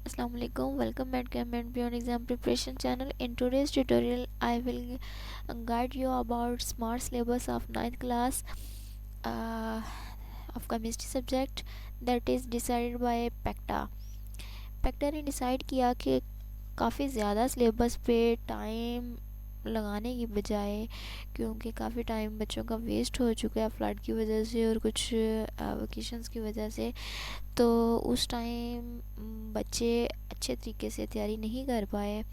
Assalamualaikum. Welcome back to and Beyond Exam Preparation channel. In today's tutorial, I will guide you about smart syllabus of ninth class uh, of chemistry subject that is decided by PECTA. PECTA ने decide किया कि काफ़ी ज़्यादा syllabus पे time लगाने की बजाय, क्योंकि काफ़ी टाइम बच्चों का वेस्ट हो चुका है फ्लड की वजह से और कुछ वेकेशंस की वजह से, तो उस टाइम बच्चे अच्छे तरीके से तैयारी नहीं कर पाए।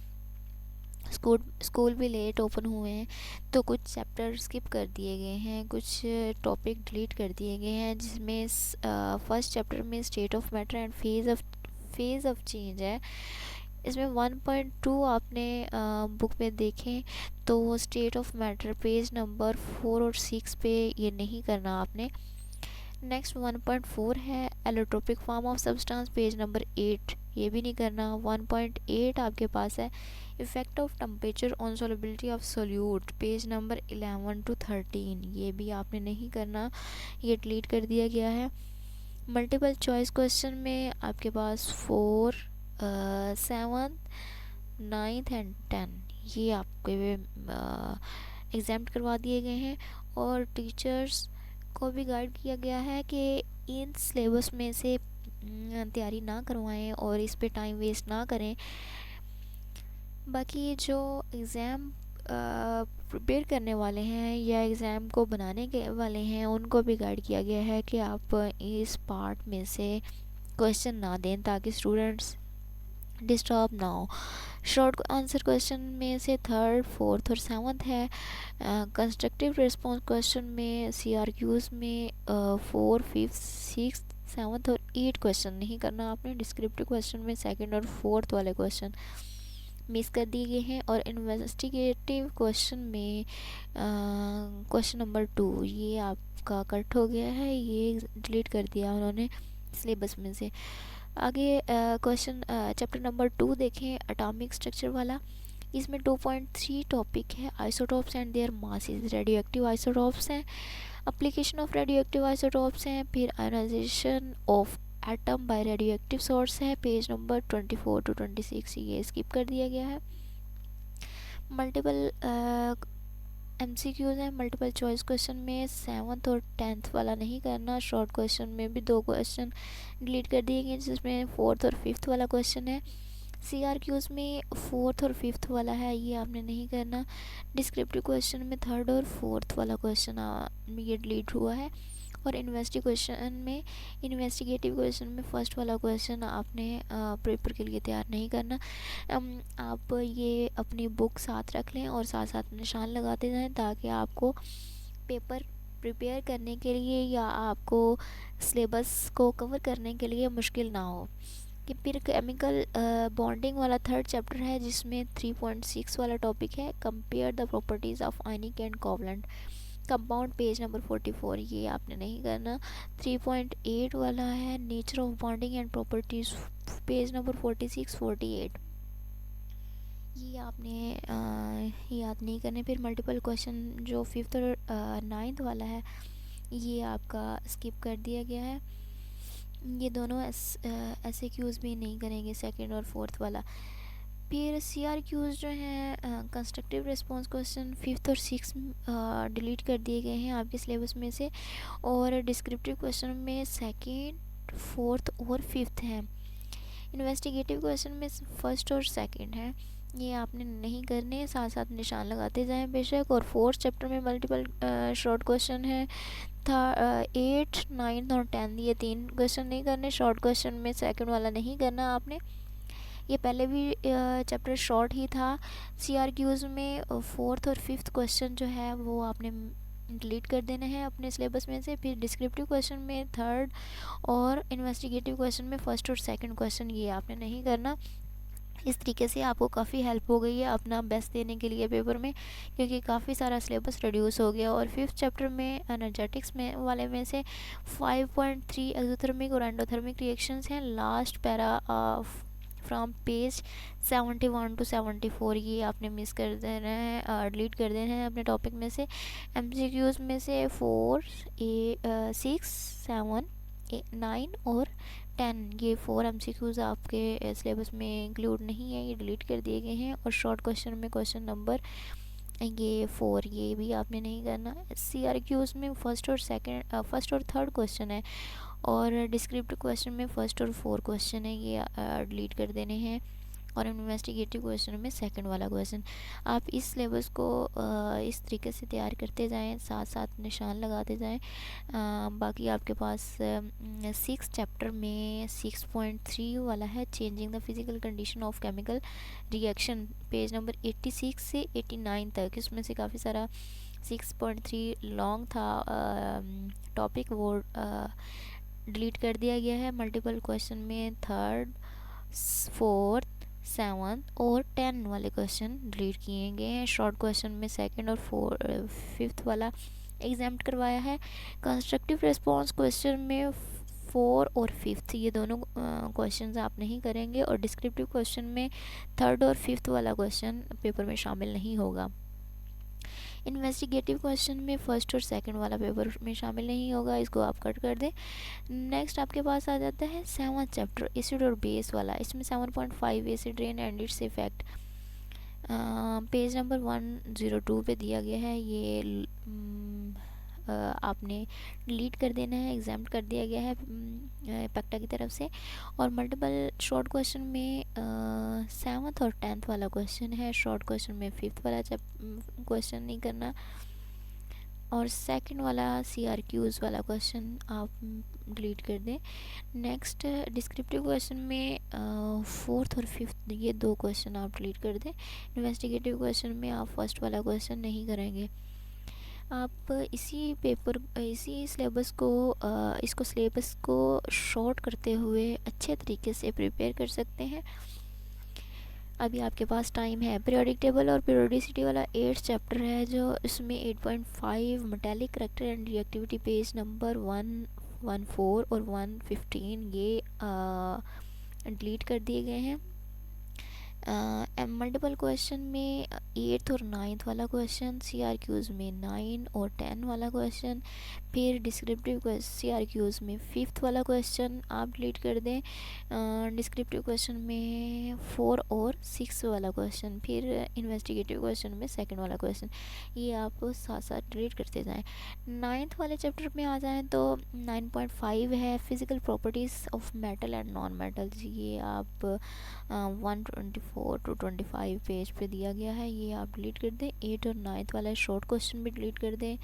स्कूल भी लेट ओपन हुए हैं, तो कुछ चैप्टर स्किप कर दिए गए हैं, कुछ टॉपिक डिलीट कर दिए गए हैं, जिसमें फर्स्ट चैप्टर में state of matter and phase of change है। इसमें 1.2 आपने बुक में देखें तो state of matter page number 4 और 6 पे ये नहीं करना आपने। नेक्स्ट 1.4 है allotropic form of substance page number 8, ये भी नहीं करना। 1.8 आपके पास है effect of temperature on solubility of solute page number 11 to 13, ये भी आपने नहीं करना, ये डिलीट कर दिया गया है। मल्टीपल चॉइस क्वेश्चन में आपके पास 4, 7, 9 एंड 10 ये आपके एग्जाम करवा दिए गए हैं, और टीचर्स को भी गाइड किया गया है कि इन सिलेबस में से तैयारी ना करवाएं और इस पे टाइम वेस्ट ना करें। बाकी जो एग्ज़ाम प्रिपेयर करने वाले हैं या एग्ज़ाम को बनाने के वाले हैं, उनको भी गाइड किया गया है कि आप इस पार्ट में से क्वेश्चन ना दें ताकि स्टूडेंट्स डिस्टर्ब ना हो। शॉर्ट आंसर क्वेश्चन में से थर्ड, फोर्थ और सेवन्थ है। कंस्ट्रक्टिव रिस्पॉन्स क्वेश्चन में CRQs में 4, 5, 6, 7 और 8 क्वेश्चन नहीं करना आपने। डिस्क्रिप्टिव क्वेश्चन में सेकंड और फोर्थ वाले क्वेश्चन मिस कर दिए गए हैं, और इन्वेस्टिगेटिव क्वेश्चन में क्वेश्चन नंबर 2 ये आपका कट हो गया है, ये डिलीट कर दिया उन्होंने सिलेबस में से। आगे क्वेश्चन चैप्टर नंबर 2 देखें, एटॉमिक स्ट्रक्चर वाला। इसमें 2.3 टॉपिक है isotopes and their masses, radioactive isotopes हैं, application of radioactive isotopes हैं, फिर ionization of atom by radioactive source है पेज नंबर 24 to 26, ये स्किप कर दिया गया है। मल्टीपल MCQs हैं, मल्टीपल चॉइस क्वेश्चन में 7th और 10th वाला नहीं करना। शॉर्ट क्वेश्चन में भी 2 क्वेश्चन डिलीट कर दिए गए, जिसमें 4th और 5th वाला क्वेश्चन है। CRQs में 4th और 5th वाला है, ये आपने नहीं करना। डिस्क्रिप्टिव क्वेश्चन में 3rd और 4th वाला क्वेश्चन ये डिलीट हुआ है, और इन्वेस्टिगेटिव क्वेश्चन में फर्स्ट वाला क्वेश्चन आपने पेपर के लिए तैयार नहीं करना। आप ये अपनी बुक साथ रख लें और साथ साथ निशान लगाते जाएं ताकि आपको पेपर प्रिपेयर करने के लिए या आपको सिलेबस को कवर करने के लिए मुश्किल ना हो। कि फिर केमिकल बॉन्डिंग वाला थर्ड चैप्टर है, जिसमें 3.6 वाला टॉपिक है compare the properties of ionic and covalent compound page number 44, ये आपने नहीं करना। 3.8 वाला है nature of bonding and properties page number 46, 48, ये आपने याद नहीं करने। फिर मल्टीपल क्वेश्चन जो 5th और 9th वाला है, ये आपका स्किप कर दिया गया है। ये दोनों SAQs भी नहीं करेंगे, सेकंड और फोर्थ वाला। फिर CRQs जो हैं कंस्ट्रक्टिव रिस्पॉन्स क्वेश्चन 5th और 6th डिलीट कर दिए गए हैं आपके सिलेबस में से, और डिस्क्रिप्टिव क्वेश्चन में सेकंड, फोर्थ और 5th हैं। इन्वेस्टिगेटिव क्वेश्चन में फर्स्ट और सेकंड है, ये आपने नहीं करने, साथ साथ निशान लगाते जाएं बेशक। और फोर्थ चैप्टर में मल्टीपल शॉर्ट क्वेश्चन है था 8, 9 और 10, ये 3 क्वेश्चन नहीं करने। शॉर्ट क्वेश्चन में सेकंड वाला नहीं करना आपने, ये पहले भी चैप्टर शॉर्ट ही था। CRQs में 4th और 5th क्वेश्चन जो है वो आपने डिलीट कर देने हैं अपने सिलेबस में से। फिर डिस्क्रिप्टिव क्वेश्चन में 3rd और इन्वेस्टिगेटिव क्वेश्चन में फर्स्ट और सेकंड क्वेश्चन, ये आपने नहीं करना। इस तरीके से आपको काफ़ी हेल्प हो गई है अपना बेस्ट देने के लिए पेपर में, क्योंकि काफ़ी सारा सिलेबस रिड्यूस हो गया। और 5th चैप्टर में एनर्जेटिक्स में वाले में से 5.3 एक्सोथर्मिक और एंडोथर्मिक रिएक्शंस हैं, last para from page 71 to 74, ये आपने मिस कर देना है, डिलीट कर देना है अपने टॉपिक में से। MCQs में से 4, 6, 7, 9 और 10 ये 4 MCQs आपके सिलेबस में इंक्लूड नहीं है, ये डिलीट कर दिए गए हैं। और शॉर्ट क्वेश्चन में क्वेश्चन नंबर ये 4 ये भी आपने नहीं करना। CRQs में फर्स्ट और थर्ड क्वेश्चन है, और डिस्क्रिप्टिव क्वेश्चन में फर्स्ट और 4 क्वेश्चन है, ये डिलीट कर देने हैं। और इन्वेस्टिगेटिव क्वेश्चन में सेकंड वाला क्वेश्चन। आप इस सिलेबस को इस तरीके से तैयार करते जाएं, साथ साथ निशान लगाते जाएं। बाकी आपके पास 6 चैप्टर में 6.3 वाला है, changing the physical condition of chemical reaction, page number 86 से 89 तक। इसमें से काफ़ी सारा 6.3 लॉन्ग था टॉपिक, वो डिलीट कर दिया गया है। मल्टीपल क्वेश्चन में थर्ड, फोर्थ, 7 और 10 वाले क्वेश्चन डिलीट किए गए हैं। शॉर्ट क्वेश्चन में सेकंड और फिफ्थ वाला एग्जाम करवाया है। कंस्ट्रक्टिव रिस्पांस क्वेश्चन में 4 और 5 ये दोनों क्वेश्चंस आप नहीं करेंगे, और डिस्क्रिप्टिव क्वेश्चन में थर्ड और 5 वाला क्वेश्चन पेपर में शामिल नहीं होगा। इन्वेस्टिगेटिव क्वेश्चन में फर्स्ट और सेकंड वाला पेपर में शामिल नहीं होगा, इसको आप कट कर दें। नेक्स्ट आपके पास आ जाता है 7th चैप्टर एसिड और बेस वाला। इसमें 7.5 acid rain and its effect, page number 102 पे दिया गया है। ये आपने डिलीट कर देना है, एग्जाम कर दिया गया है पैक्टा की तरफ से। और मल्टीपल शॉर्ट क्वेश्चन में 7th और 10th वाला क्वेश्चन है, शॉर्ट क्वेश्चन में 5th वाला क्वेश्चन नहीं करना। और सेकंड वाला CRQs वाला क्वेश्चन आप डिलीट कर दें। नेक्स्ट डिस्क्रिप्टिव क्वेश्चन में 4th और 5th ये 2 क्वेश्चन आप डिलीट कर दें। इन्वेस्टिगेटिव क्वेश्चन में आप फर्स्ट वाला क्वेश्चन नहीं करेंगे। आप इसी सिलेबस को इसको सिलेबस को शॉर्ट करते हुए अच्छे तरीके से प्रिपेयर कर सकते हैं। अभी आपके पास टाइम है। पीरियोडिक टेबल और पीरियोडिसिटी वाला 8th चैप्टर है, जो इसमें 8.5 metallic character and reactivity, page number 114 और 115 ये डिलीट कर दिए गए हैं। मल्टीपल क्वेश्चन में 8th और 9th वाला क्वेश्चन, CRQs में 9 और 10 वाला क्वेश्चन, फिर डिस्क्रिप्टिव CRQs में 5th वाला क्वेश्चन आप डिलीट कर दें। डिस्क्रिप्टिव क्वेश्चन में 4 और 6 वाला क्वेश्चन, फिर इन्वेस्टिगेटिव क्वेश्चन में सेकंड वाला क्वेश्चन, ये आप साथ साथ डिलीट करते जाएं। 9th वाले चैप्टर में आ जाएं तो 9.5 है physical properties of metal and non metals, ये आप 124 to 25 पेज पे दिया गया है, ये आप डिलीट कर दें। 8 और 9th वाला शॉर्ट क्वेश्चन भी डिलीट कर दें।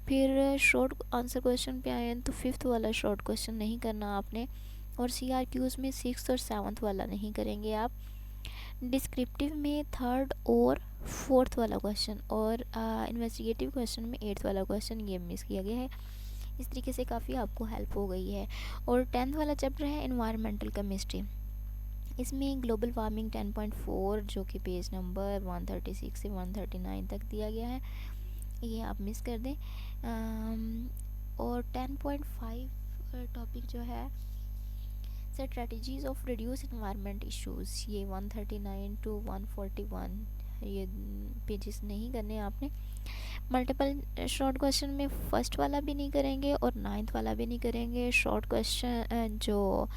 फिर शॉर्ट आंसर क्वेश्चन पे आए तो 5th वाला शॉर्ट क्वेश्चन नहीं करना आपने, और CRQs में 6th और 7th वाला नहीं करेंगे आप। डिस्क्रिप्टिव में 3rd और 4th वाला क्वेश्चन, और इन्वेस्टिगेटिव क्वेश्चन में 8th वाला क्वेश्चन ये मिस किया गया है। इस तरीके से काफ़ी आपको हेल्प हो गई है। और 10th वाला चैप्टर है एनवायरमेंटल केमिस्ट्री, इसमें ग्लोबल वार्मिंग 10.4 जो कि पेज नंबर 136 से 139 तक दिया गया है, ये आप मिस कर दें। और 10.5 टॉपिक जो है strategies of reduce environment issues, ये 139 to 141 ये पेजेस नहीं करने आपने। मल्टीपल शॉर्ट क्वेश्चन में फर्स्ट वाला भी नहीं करेंगे और 9th वाला भी नहीं करेंगे। शॉर्ट क्वेश्चन जो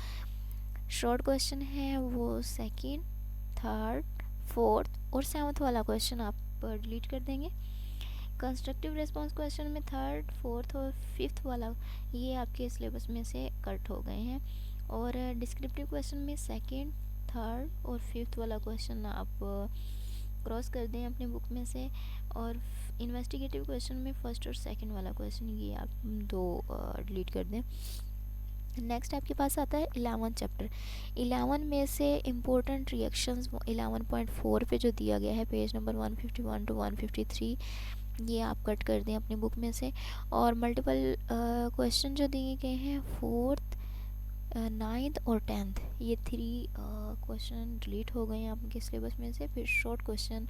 शॉर्ट क्वेश्चन है वो सेकंड, थर्ड, 4th और 7th वाला क्वेश्चन आप डिलीट कर देंगे। कंस्ट्रक्टिव रिस्पांस क्वेश्चन में 3rd, 4th और 5th वाला ये आपके सिलेबस में से कट हो गए हैं। और डिस्क्रिप्टिव क्वेश्चन में 2nd, 3rd और 5th वाला क्वेश्चन आप क्रॉस कर दें अपने बुक में से। और इन्वेस्टिगेटिव क्वेश्चन में 1st और 2nd वाला क्वेश्चन ये आप 2 डिलीट कर दें। नेक्स्ट आपके पास आता है 11th चैप्टर। 11 में से इम्पोर्टेंट रिएक्शंस 11.4 पे जो दिया गया है, पेज नंबर 151 to 153 ये आप कट कर दें अपनी बुक में से। और मल्टीपल क्वेश्चन जो दिए गए हैं 4th, 9th और 10th ये 3 क्वेश्चन डिलीट हो गए हैं आपके सिलेबस में से। फिर शॉर्ट क्वेश्चन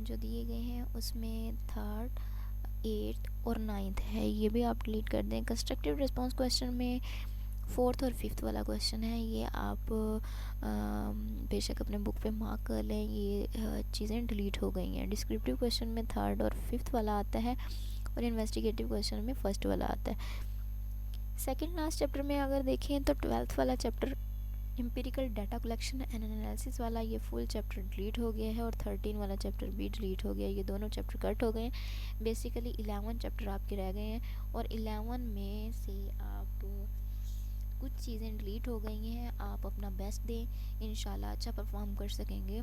जो दिए गए हैं उसमें 3rd, 8th और 9th है, ये भी आप डिलीट कर दें। कंस्ट्रक्टिव रिस्पांस क्वेश्चन में 4th और 5th वाला क्वेश्चन है, ये आप बेशक अपने बुक पे मार्क कर लें, ये चीज़ें डिलीट हो गई हैं। डिस्क्रिप्टिव क्वेश्चन में 3rd और 5th वाला आता है, और इन्वेस्टिगेटिव क्वेश्चन में 1st वाला आता है। सेकंड लास्ट चैप्टर में अगर देखें तो 12th वाला chapter empirical data collection and analysis वाला, ये फुल चैप्टर डिलीट हो गया है और 13 वाला चैप्टर भी डिलीट हो गया है। ये दोनों चैप्टर कट हो गए हैं। बेसिकली 11 चैप्टर आपके रह गए हैं और 11 में से आप कुछ चीज़ें डिलीट हो गई हैं। आप अपना बेस्ट दें, इंशाल्लाह अच्छा परफॉर्म कर सकेंगे।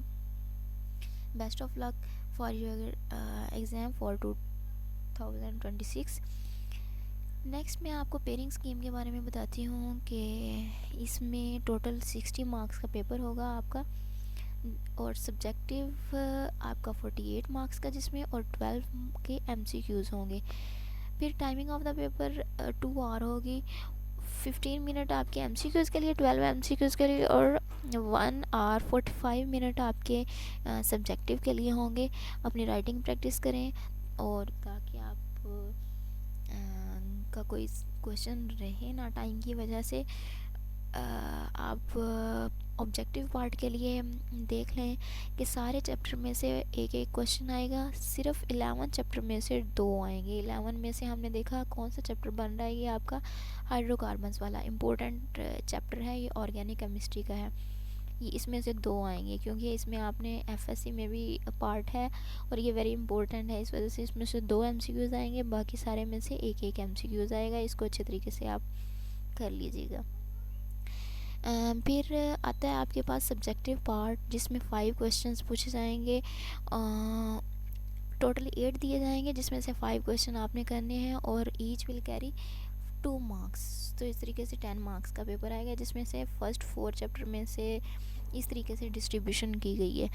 Best of luck for your exam for 2026। Next मैं आपको पेयरिंग स्कीम के बारे में बताती हूँ कि इसमें टोटल 60 मार्क्स का पेपर होगा आपका और सब्जेक्टिव आपका 48 मार्क्स का, जिसमें और 12 के MCQs होंगे। फिर timing of the paper 2 hour होगी। 15 मिनट आपके MCQs के लिए, 12 MCQs के लिए, और 1 आवर 45 मिनट आपके सब्जेक्टिव के लिए होंगे। अपनी राइटिंग प्रैक्टिस करें और ताकि आप का कोई क्वेश्चन रहे ना टाइम की वजह से। आप ऑब्जेक्टिव पार्ट के लिए देख लें कि सारे चैप्टर में से एक एक क्वेश्चन आएगा। सिर्फ 11 चैप्टर में से 2 आएंगे। 11 में से हमने देखा कौन सा चैप्टर बन रहा है, ये आपका हाइड्रोकार्बन्स वाला इम्पोर्टेंट चैप्टर है। ये ऑर्गेनिक केमिस्ट्री का है। ये इसमें से 2 आएंगे क्योंकि इसमें आपने FSC में भी पार्ट है और ये वेरी इंपॉर्टेंट है। इस वजह से इसमें से 2 MCQs आएंगे, बाकी सारे में से एक एक MCQs आएगा। इसको अच्छे तरीके से आप कर लीजिएगा। फिर आता है आपके पास सब्जेक्टिव पार्ट, जिसमें 5 क्वेश्चंस पूछे जाएंगे। टोटल 8 दिए जाएंगे, जिसमें से 5 क्वेश्चन आपने करने हैं और ईच विल कैरी 2 मार्क्स। तो इस तरीके से 10 मार्क्स का पेपर आएगा, जिसमें से फर्स्ट 4 चैप्टर में से इस तरीके से डिस्ट्रीब्यूशन की गई है।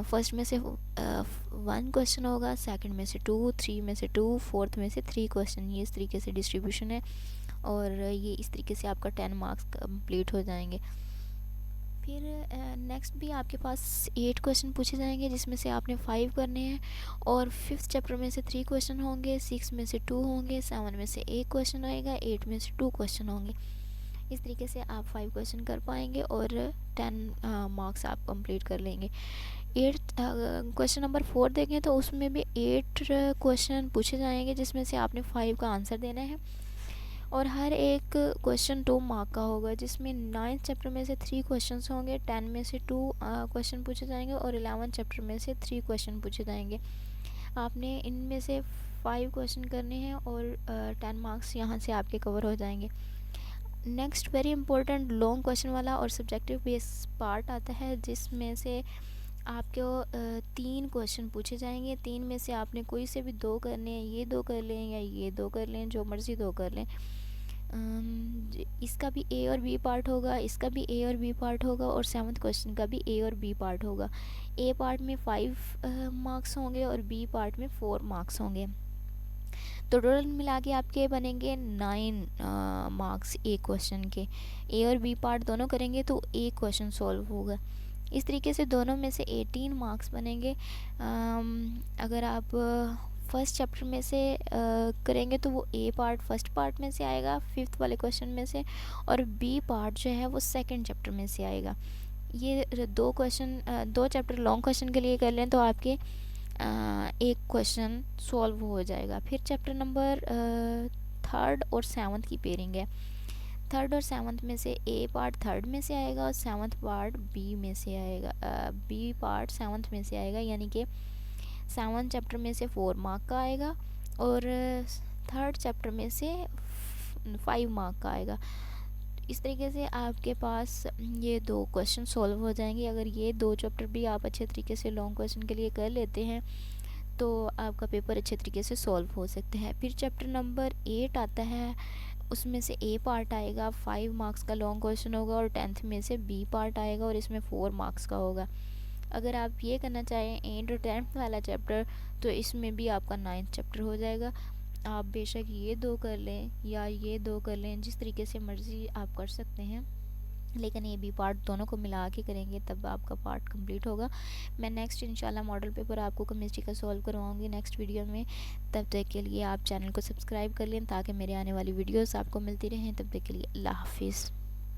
फर्स्ट में से 1 क्वेश्चन होगा, सेकंड में से 2, 3 में से 2, फोर्थ में से 3 क्वेश्चन। ये इस तरीके से डिस्ट्रीब्यूशन है और ये इस तरीके से आपका 10 मार्क्स कंप्लीट हो जाएंगे। फिर नेक्स्ट भी आपके पास 8 क्वेश्चन पूछे जाएंगे, जिसमें से आपने 5 करने हैं और 5th चैप्टर में से 3 क्वेश्चन होंगे, 6 में से 2 होंगे, 7 में से 1 क्वेश्चन आएगा, 8 में से 2 क्वेश्चन होंगे। इस तरीके से आप 5 क्वेश्चन कर पाएंगे और 10 मार्क्स आप कंप्लीट कर लेंगे। 8 क्वेश्चन नंबर 4 देखें तो उसमें भी 8 क्वेश्चन पूछे जाएंगे, जिसमें से आपने 5 का आंसर देना है और हर एक क्वेश्चन 2 मार्क का होगा। जिसमें 9th चैप्टर में से 3 क्वेश्चंस होंगे, 10 में से 2 क्वेश्चन पूछे जाएंगे और 11 चैप्टर में से 3 क्वेश्चन पूछे जाएंगे। आपने इनमें से 5 क्वेश्चन करने हैं और 10 मार्क्स यहाँ से आपके कवर हो जाएंगे। Next very important long question वाला और सब्जेक्टिव बेस पार्ट आता है, जिसमें से आपको 3 क्वेश्चन पूछे जाएंगे। 3 में से आपने कोई से भी 2 करने हैं, ये 2 कर लें या ये 2 कर लें, जो मर्ज़ी 2 कर लें। इसका भी A और B पार्ट होगा, इसका भी A और B पार्ट होगा और 7th क्वेश्चन का भी A और B पार्ट होगा। A पार्ट में 5 मार्क्स होंगे और B पार्ट में 4 मार्क्स होंगे। तो टोटल मिला के आपके बनेंगे 9 मार्क्स एक क्वेश्चन के। A और B पार्ट दोनों करेंगे तो एक क्वेश्चन सॉल्व होगा। इस तरीके से दोनों में से 18 मार्क्स बनेंगे। अगर आप फर्स्ट चैप्टर में से करेंगे तो वो A पार्ट फर्स्ट पार्ट में से आएगा 5th वाले क्वेश्चन में से, और B पार्ट जो है वो सेकंड चैप्टर में से आएगा। ये 2 चैप्टर लॉन्ग क्वेश्चन के लिए कर लें तो आपके एक क्वेश्चन सॉल्व हो जाएगा। फिर चैप्टर नंबर 3rd और 7th की पेयरिंग है। 3rd और 7th में से A पार्ट 3rd में से आएगा और 7th पार्ट B में से आएगा। B पार्ट 7th में से आएगा, यानी कि 7th चैप्टर में से 4 मार्क का आएगा और 3rd चैप्टर में से 5 मार्क का आएगा। इस तरीके से आपके पास ये 2 क्वेश्चन सॉल्व हो जाएंगे। अगर ये 2 चैप्टर भी आप अच्छे तरीके से लॉन्ग क्वेश्चन के लिए कर लेते हैं तो आपका पेपर अच्छे तरीके से सॉल्व हो सकते हैं। फिर चैप्टर नंबर 8 आता है, उसमें से A पार्ट आएगा, 5 मार्क्स का लॉन्ग क्वेश्चन होगा और 10th में से B पार्ट आएगा और इसमें 4 मार्क्स का होगा। अगर आप ये करना चाहें 8 और 10th वाला चैप्टर तो इसमें भी आपका 9th चैप्टर हो जाएगा। आप बेशक ये 2 कर लें या ये 2 कर लें, जिस तरीके से मर्ज़ी आप कर सकते हैं, लेकिन A B पार्ट दोनों को मिला के करेंगे तब आपका पार्ट कंप्लीट होगा। मैं नेक्स्ट इंशाल्लाह मॉडल पेपर आपको केमिस्ट्री का सॉल्व करवाऊंगी नेक्स्ट वीडियो में। तब तक के लिए आप चैनल को सब्सक्राइब कर लें ताकि मेरे आने वाली वीडियोस आपको मिलती रहें। तब तक के लिए अल्लाह हाफिज़।